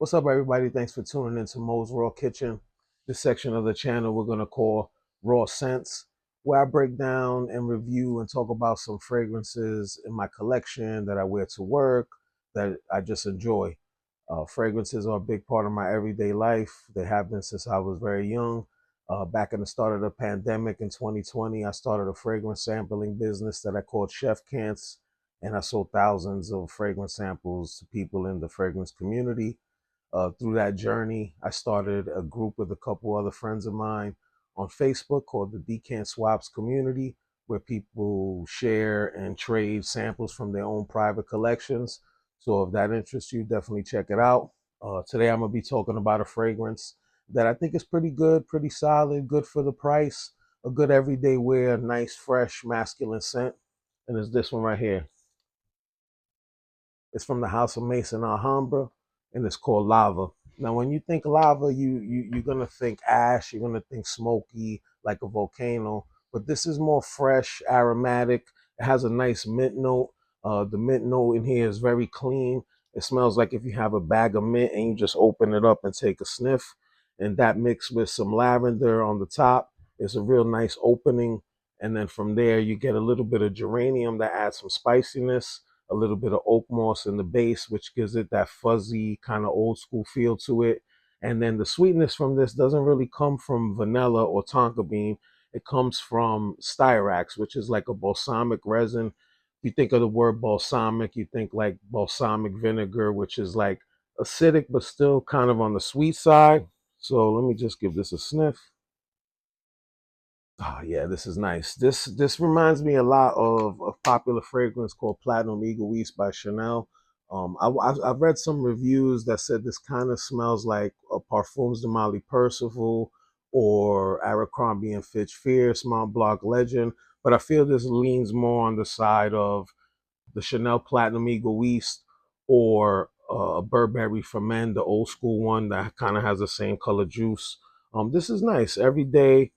What's up, everybody? Thanks for tuning into Mo's Raw Kitchen. This section of the channel we're going to call Raw Scents, where I break down and review and talk about some fragrances in my collection that I wear to work that I just enjoy. Fragrances are a big part of my everyday life. They have been since I was very young. Back in the start of the pandemic in 2020, I started a fragrance sampling business that I called Chef Cants, and I sold thousands of fragrance samples to people in the fragrance community. Through that journey, I started a group with a couple other friends of mine on Facebook called the Decant Swaps Community, where people share and trade samples from their own private collections. So if that interests you, definitely check it out. Today I'm going to be talking about a fragrance that I think is pretty good, pretty solid, good for the price, a good everyday wear, nice, fresh, masculine scent. And it's this one right here. It's from the house of Maison Alhambra, and it's called Lava. Now, when you think lava, you're gonna think ash. You're gonna think smoky, like a volcano. But this is more fresh, aromatic. It has a nice mint note. The mint note in here is very clean. It smells like if you have a bag of mint and you just open it up and take a sniff. And that mixed with some lavender on the top is a real nice opening. And then from there, you get a little bit of geranium that adds some spiciness, a little bit of oak moss in the base, which gives it that fuzzy kind of old school feel to it. And then the sweetness from this doesn't really come from vanilla or tonka bean. It comes from styrax, which is like a balsamic resin. If you think of the word balsamic, you think like balsamic vinegar, which is like acidic but still kind of on the sweet side. So let me just give this a sniff. Oh yeah, this is nice. This reminds me a lot of a popular fragrance called Platinum Egoiste by Chanel. I've read some reviews that said this kind of smells like a Parfums de Molly Percival or Abercrombie and Fitch Fierce, Mont Blanc Legend, but I feel this leans more on the side of the Chanel Platinum Egoiste or Burberry for Men, the old school one that kind of has the same color juice. This is nice. Every day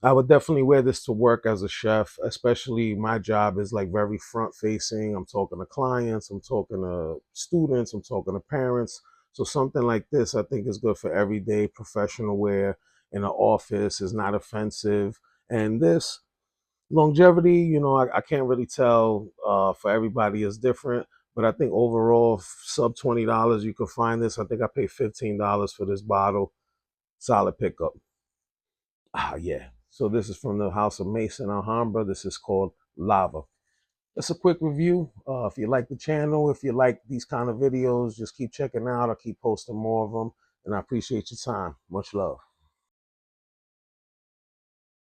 I would definitely wear this to work as a chef, especially my job is like very front facing. I'm talking to clients, I'm talking to students, I'm talking to parents. So something like this I think is good for everyday professional wear in an office, is not offensive. And this longevity, I can't really tell for everybody is different, but I think overall sub $20 you can find this. I think I paid $15 for this bottle. Solid pickup. Ah, yeah. So this is from the House of Mason Alhambra. This is called Lava. That's a quick review. If you like the channel, if you like these kind of videos, just keep checking out. I'll keep posting more of them. And I appreciate your time. Much love.